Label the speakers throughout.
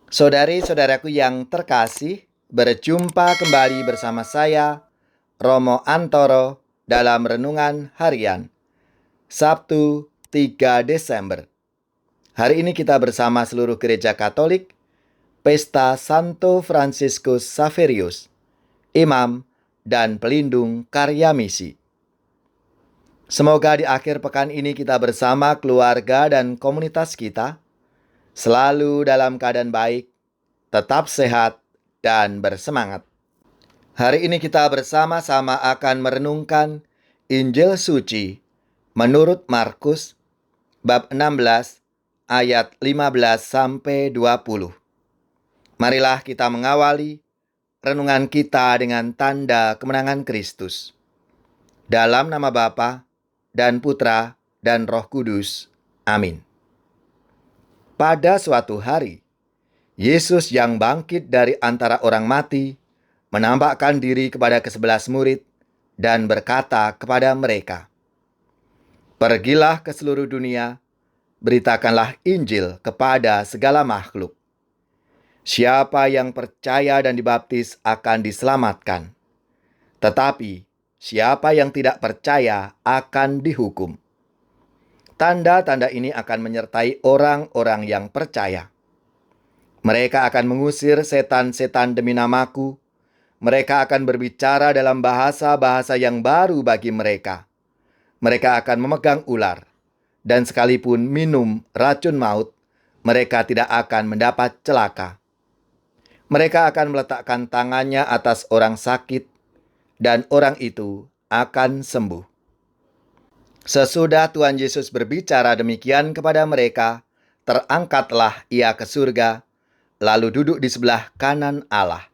Speaker 1: Saudari-saudaraku yang terkasih, berjumpa kembali bersama saya, Romo Antoro, dalam Renungan Harian, Sabtu 3 Desember. Hari ini kita bersama seluruh gereja Katolik, Pesta Santo Franciscus Xaverius, Imam dan Pelindung Karya Misi. Semoga di akhir pekan ini kita bersama keluarga dan komunitas kita selalu dalam keadaan baik, tetap sehat, dan bersemangat. Hari ini kita bersama-sama akan merenungkan Injil Suci menurut Markus bab 16 ayat 15 sampai 20. Marilah kita mengawali renungan kita dengan tanda kemenangan Kristus. Dalam nama Bapa dan Putra dan Roh Kudus. Amin. Pada suatu hari, Yesus yang bangkit dari antara orang mati menampakkan diri kepada ke-11 murid dan berkata kepada mereka, "Pergilah ke seluruh dunia, beritakanlah Injil kepada segala makhluk. Siapa yang percaya dan dibaptis akan diselamatkan, tetapi siapa yang tidak percaya akan dihukum. Tanda-tanda ini akan menyertai orang-orang yang percaya. Mereka akan mengusir setan-setan demi namaku. Mereka akan berbicara dalam bahasa-bahasa yang baru bagi mereka. Mereka akan memegang ular, dan sekalipun minum racun maut, mereka tidak akan mendapat celaka. Mereka akan meletakkan tangannya atas orang sakit, dan orang itu akan sembuh." Sesudah Tuhan Yesus berbicara demikian kepada mereka, terangkatlah ia ke surga, lalu duduk di sebelah kanan Allah.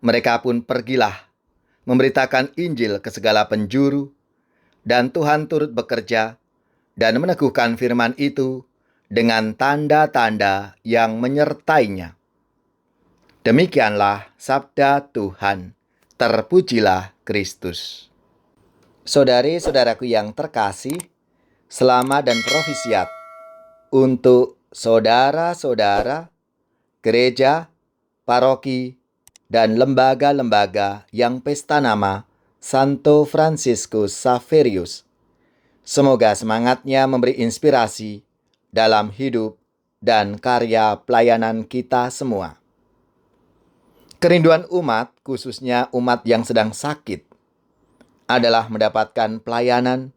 Speaker 1: Mereka pun pergilah, memberitakan Injil ke segala penjuru, dan Tuhan turut bekerja dan meneguhkan firman itu dengan tanda-tanda yang menyertainya. Demikianlah sabda Tuhan. Terpujilah Kristus. Saudari-saudaraku yang terkasih, selamat dan profisiat untuk saudara-saudara, gereja, paroki, dan lembaga-lembaga yang pesta nama Santo Franciscus Xaverius. Semoga semangatnya memberi inspirasi dalam hidup dan karya pelayanan kita semua. Kerinduan umat, khususnya umat yang sedang sakit, adalah mendapatkan pelayanan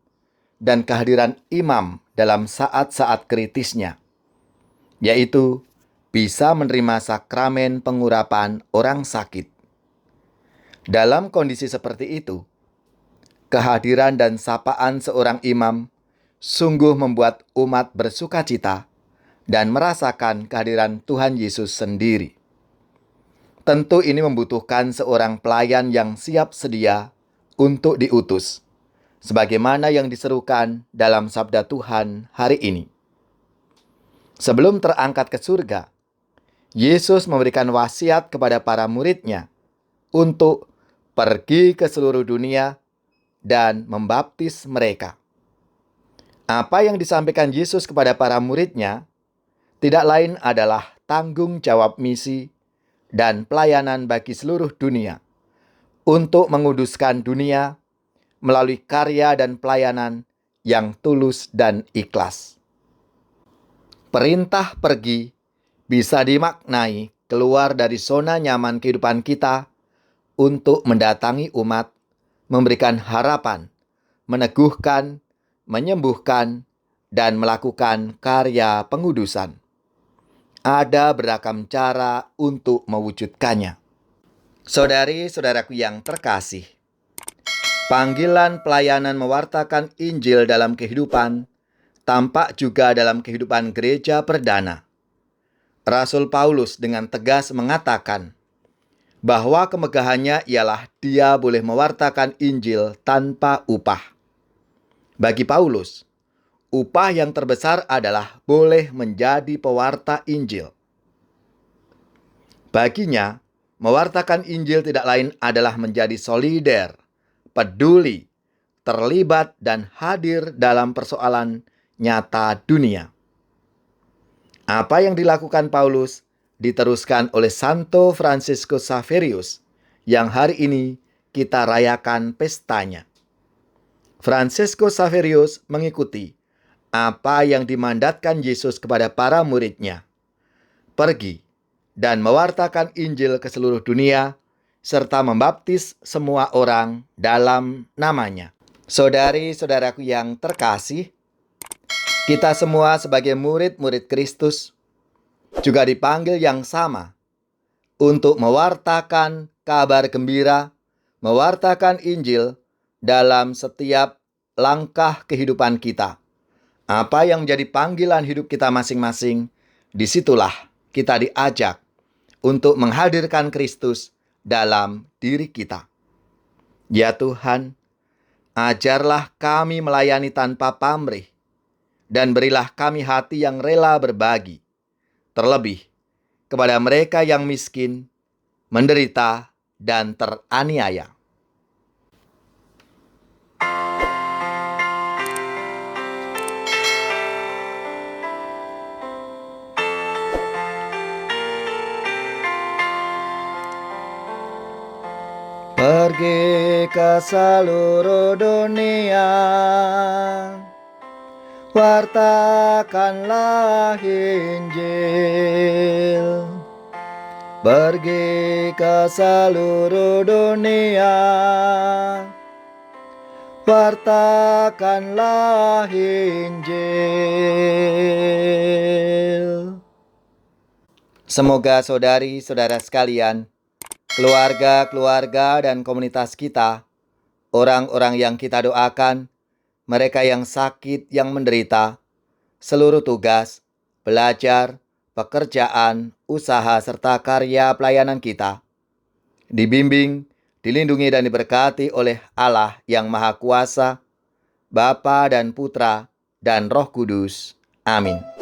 Speaker 1: dan kehadiran imam dalam saat-saat kritisnya, yaitu bisa menerima sakramen pengurapan orang sakit. Dalam kondisi seperti itu, kehadiran dan sapaan seorang imam sungguh membuat umat bersukacita dan merasakan kehadiran Tuhan Yesus sendiri. Tentu ini membutuhkan seorang pelayan yang siap sedia untuk diutus, sebagaimana yang diserukan dalam sabda Tuhan hari ini. Sebelum terangkat ke surga, Yesus memberikan wasiat kepada para murid-Nya untuk pergi ke seluruh dunia dan membaptis mereka. Apa yang disampaikan Yesus kepada para murid-Nya tidak lain adalah tanggung jawab misi dan pelayanan bagi seluruh dunia untuk menguduskan dunia melalui karya dan pelayanan yang tulus dan ikhlas. Perintah pergi bisa dimaknai keluar dari zona nyaman kehidupan kita untuk mendatangi umat, memberikan harapan, meneguhkan, menyembuhkan, dan melakukan karya pengudusan. Ada beragam cara untuk mewujudkannya. Saudari-saudaraku yang terkasih, panggilan pelayanan mewartakan Injil dalam kehidupan tampak juga dalam kehidupan gereja perdana. Rasul Paulus dengan tegas mengatakan bahwa kemegahannya ialah dia boleh mewartakan Injil tanpa upah. Bagi Paulus, upah yang terbesar adalah boleh menjadi pewarta Injil. Baginya, mewartakan Injil tidak lain adalah menjadi solider, peduli, terlibat, dan hadir dalam persoalan nyata dunia. Apa yang dilakukan Paulus diteruskan oleh Santo Fransiskus Xaverius yang hari ini kita rayakan pestanya. Fransiskus Xaverius mengikuti apa yang dimandatkan Yesus kepada para muridnya. Pergi dan mewartakan Injil ke seluruh dunia, serta membaptis semua orang dalam namanya. Saudari-saudaraku yang terkasih, kita semua sebagai murid-murid Kristus juga dipanggil yang sama untuk mewartakan kabar gembira, mewartakan Injil dalam setiap langkah kehidupan kita. Apa yang menjadi panggilan hidup kita masing-masing, disitulah kita diajak untuk menghadirkan Kristus dalam diri kita. Ya Tuhan, ajarlah kami melayani tanpa pamrih, dan berilah kami hati yang rela berbagi, terlebih kepada mereka yang miskin, menderita, dan teraniaya. Pergi ke seluruh dunia, wartakanlah Injil. Pergi ke seluruh dunia, wartakanlah Injil. Semoga saudari-saudara sekalian, keluarga-keluarga dan komunitas kita, orang-orang yang kita doakan, mereka yang sakit, yang menderita, seluruh tugas, belajar, pekerjaan, usaha, serta karya pelayanan kita, dibimbing, dilindungi dan diberkati oleh Allah yang Maha Kuasa, Bapa dan Putra dan Roh Kudus. Amin.